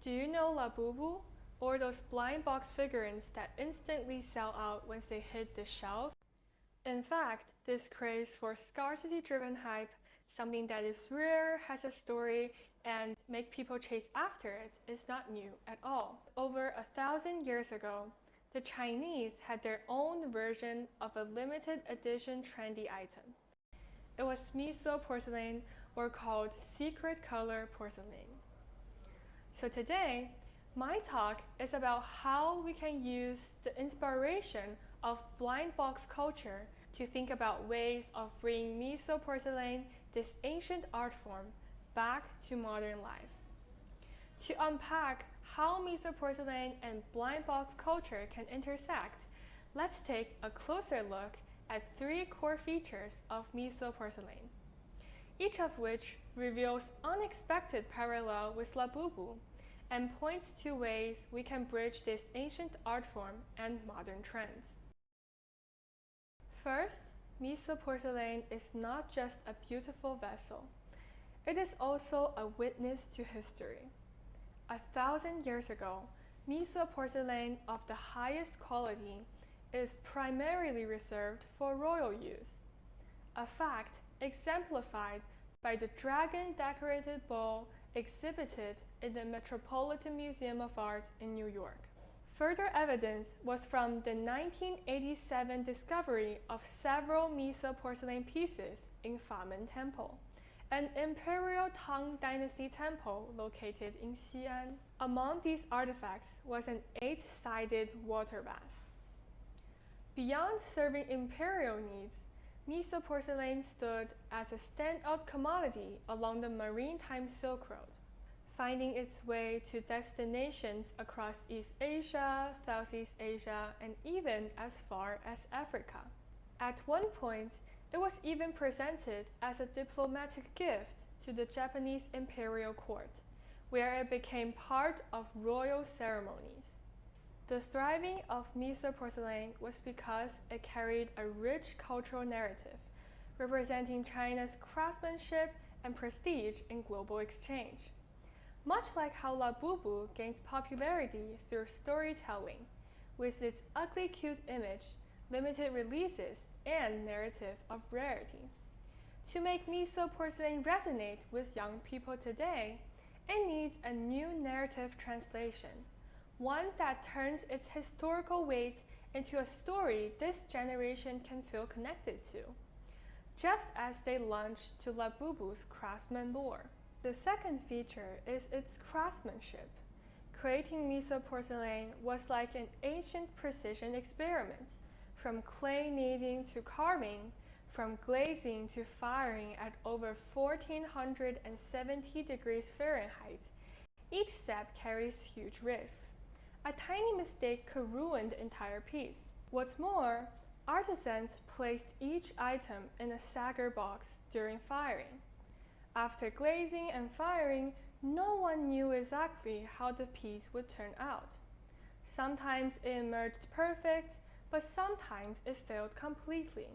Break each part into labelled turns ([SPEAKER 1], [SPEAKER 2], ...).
[SPEAKER 1] Do you know Labubu, or those blind box figurines that instantly sell out once they hit the shelf? In fact, this craze for scarcity-driven hype, something that is rare, has a story, and make people chase after it, is not new at all. Over 1,000 years ago, the Chinese had their own version of a limited edition trendy item. It was miso porcelain, or called secret color porcelain. So today, my talk is about how we can use the inspiration of blind box culture to think about ways of bringing miso porcelain, this ancient art form, back to modern life. To unpack how miso porcelain and blind box culture can intersect, let's take a closer look at 3 core features of miso porcelain, each of which reveals unexpected parallel with Labubu and points to ways we can bridge this ancient art form and modern trends. First, miso porcelain is not just a beautiful vessel. It is also a witness to history. 1,000 years ago, miso porcelain of the highest quality is primarily reserved for royal use, a fact exemplified by the dragon-decorated bowl exhibited in the Metropolitan Museum of Art in New York. Further evidence was from the 1987 discovery of several miso porcelain pieces in Famen Temple, an imperial Tang Dynasty temple located in Xi'an. Among these artifacts was an 8-sided water vase. Beyond serving imperial needs, miso porcelain stood as a standout commodity along the maritime Silk Road, finding its way to destinations across East Asia, Southeast Asia, and even as far as Africa. At one point, it was even presented as a diplomatic gift to the Japanese imperial court, where it became part of royal ceremonies. The thriving of miso porcelain was because it carried a rich cultural narrative, representing China's craftsmanship and prestige in global exchange. Much like how Labubu gains popularity through storytelling, with its ugly cute image, limited releases, and narrative of rarity. To make miso porcelain resonate with young people today, it needs a new narrative translation, one that turns its historical weight into a story this generation can feel connected to, just as they launch to Labubu's craftsman lore. The second feature is its craftsmanship. Creating miso porcelain was like an ancient precision experiment, from clay kneading to carving, from glazing to firing at over 1470 degrees Fahrenheit. Each step carries huge risks. A tiny mistake could ruin the entire piece. What's more, artisans placed each item in a Sager box during firing. After glazing and firing, no one knew exactly how the piece would turn out. Sometimes it emerged perfect, but sometimes it failed completely.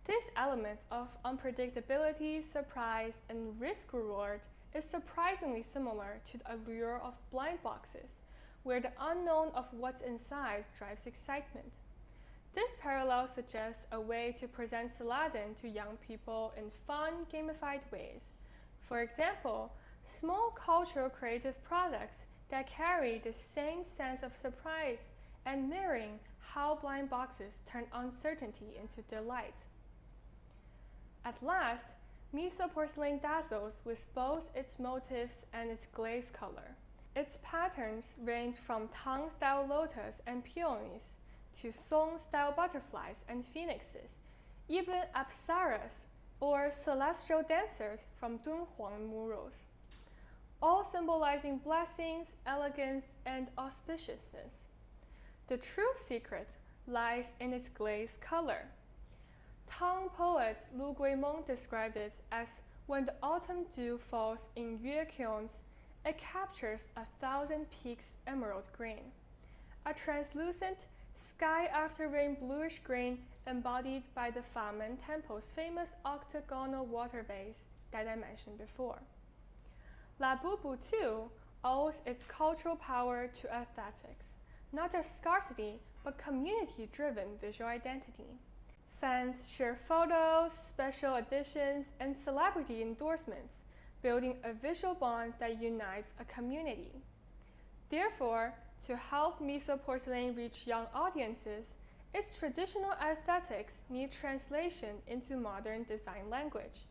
[SPEAKER 1] This element of unpredictability, surprise, and risk-reward is surprisingly similar to the allure of blind boxes, where the unknown of what's inside drives excitement. This parallel suggests a way to present Saladin to young people in fun, gamified ways. For example, small cultural creative products that carry the same sense of surprise and mirroring how blind boxes turn uncertainty into delight. At last, miso porcelain dazzles with both its motifs and its glaze color. Its patterns range from Tang-style lotus and peonies to Song-style butterflies and phoenixes, even apsaras or celestial dancers from Dunhuang murals, all symbolizing blessings, elegance, and auspiciousness. The true secret lies in its glaze color. Tang poet Lu Guimeng described it as when the autumn dew falls in Yueqiong's, it captures 1,000 peaks emerald green, a translucent sky after rain bluish green embodied by the Famen Temple's famous octagonal water vase that I mentioned before. Labubu too owes its cultural power to aesthetics, not just scarcity, but community-driven visual identity. Fans share photos, special editions, and celebrity endorsements, building a visual bond that unites a community. Therefore, to help Miso porcelain reach young audiences, its traditional aesthetics need translation into modern design language,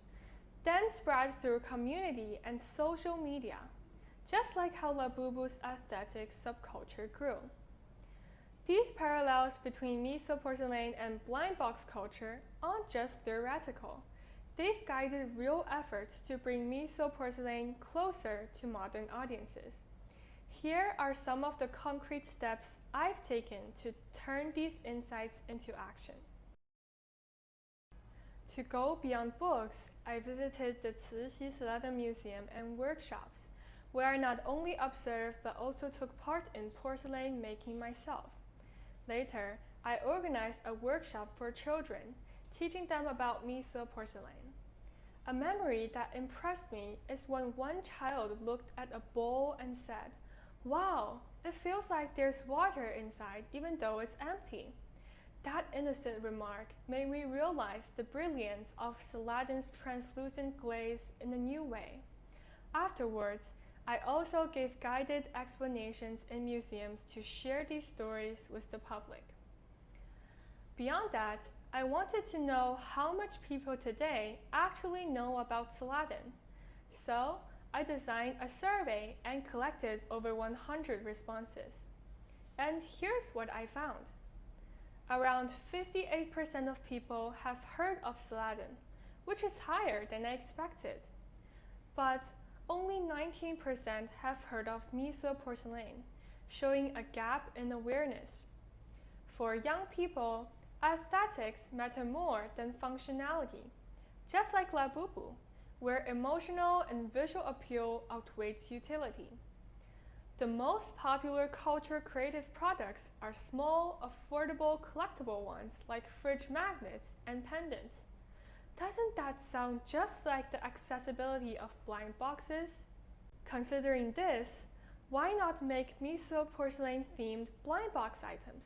[SPEAKER 1] then spread through community and social media, just like how Labubu's aesthetic subculture grew. These parallels between Miso porcelain and blind box culture aren't just theoretical. They've guided real efforts to bring Miso porcelain closer to modern audiences. Here are some of the concrete steps I've taken to turn these insights into action. To go beyond books, I visited the Cixi Celadon Museum and workshops, where I not only observed but also took part in porcelain making myself. Later, I organized a workshop for children, teaching them about Miso porcelain. A memory that impressed me is when one child looked at a bowl and said, "Wow, it feels like there's water inside even though it's empty." That innocent remark made me realize the brilliance of Celadon's translucent glaze in a new way. Afterwards, I also gave guided explanations in museums to share these stories with the public. Beyond that, I wanted to know how much people today actually know about Celadon. So, I designed a survey and collected over 100 responses. And here's what I found. Around 58% of people have heard of Celadon, which is higher than I expected. But only 19% have heard of Miso porcelain, showing a gap in awareness. For young people, aesthetics matter more than functionality, just like Labubu, where emotional and visual appeal outweighs utility. The most popular culture creative products are small, affordable, collectible ones like fridge magnets and pendants. Doesn't that sound just like the accessibility of blind boxes? Considering this, why not make Miso porcelain themed blind box items,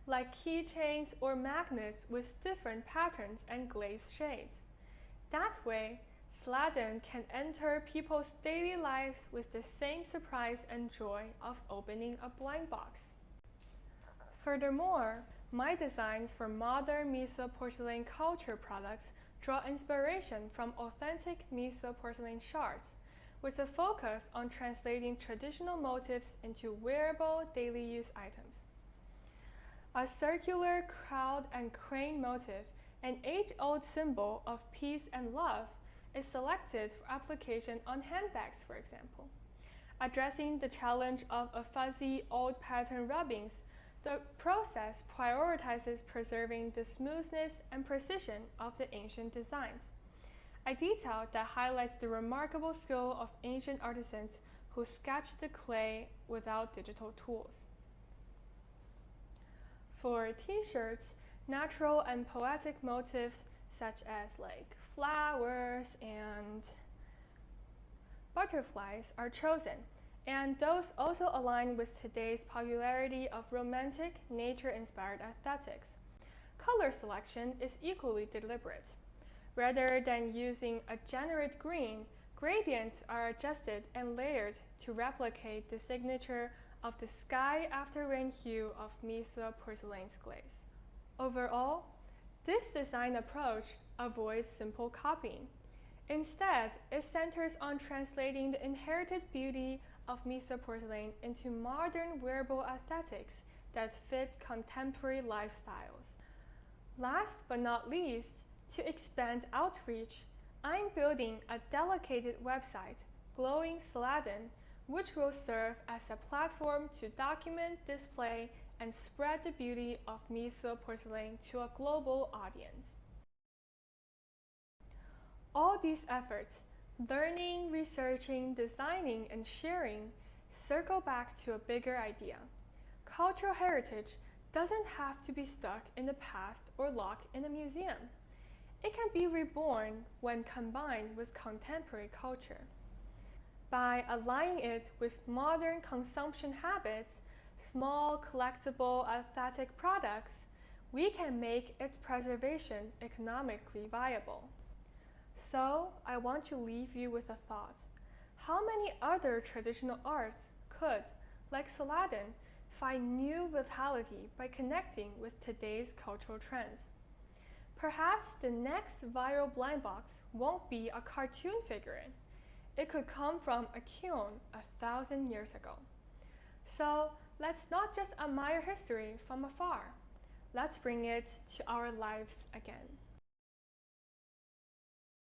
[SPEAKER 1] like keychains or magnets with different patterns and glaze shades? That way, Celadon can enter people's daily lives with the same surprise and joy of opening a blind box. Furthermore, my designs for modern Miso porcelain culture products draw inspiration from authentic Miso porcelain shards, with a focus on translating traditional motifs into wearable daily use items. A circular crowd and crane motif, an age-old symbol of peace and love, is selected for application on handbags, for example. Addressing the challenge of a fuzzy, old pattern rubbings, the process prioritizes preserving the smoothness and precision of the ancient designs, a detail that highlights the remarkable skill of ancient artisans who sketched the clay without digital tools. For t-shirts, natural and poetic motifs such as flowers and butterflies are chosen, and those also align with today's popularity of romantic, nature-inspired aesthetics. Color selection is equally deliberate. Rather than using a generic green, gradients are adjusted and layered to replicate the signature of the sky after rain hue of Miso porcelain's glaze. Overall, this design approach avoids simple copying. Instead, it centers on translating the inherited beauty of Miso porcelain into modern wearable aesthetics that fit contemporary lifestyles. Last but not least, to expand outreach, I'm building a dedicated website, Glowing Celadon, which will serve as a platform to document, display, and spread the beauty of Miso porcelain to a global audience. All these efforts, learning, researching, designing, and sharing, circle back to a bigger idea. Cultural heritage doesn't have to be stuck in the past or locked in a museum. It can be reborn when combined with contemporary culture. By aligning it with modern consumption habits, small, collectible, aesthetic products, we can make its preservation economically viable. So, I want to leave you with a thought. How many other traditional arts could, like Saladin, find new vitality by connecting with today's cultural trends? Perhaps the next viral blind box won't be a cartoon figurine. It could come from a kiln 1,000 years ago. So let's not just admire history from afar. Let's bring it to our lives again.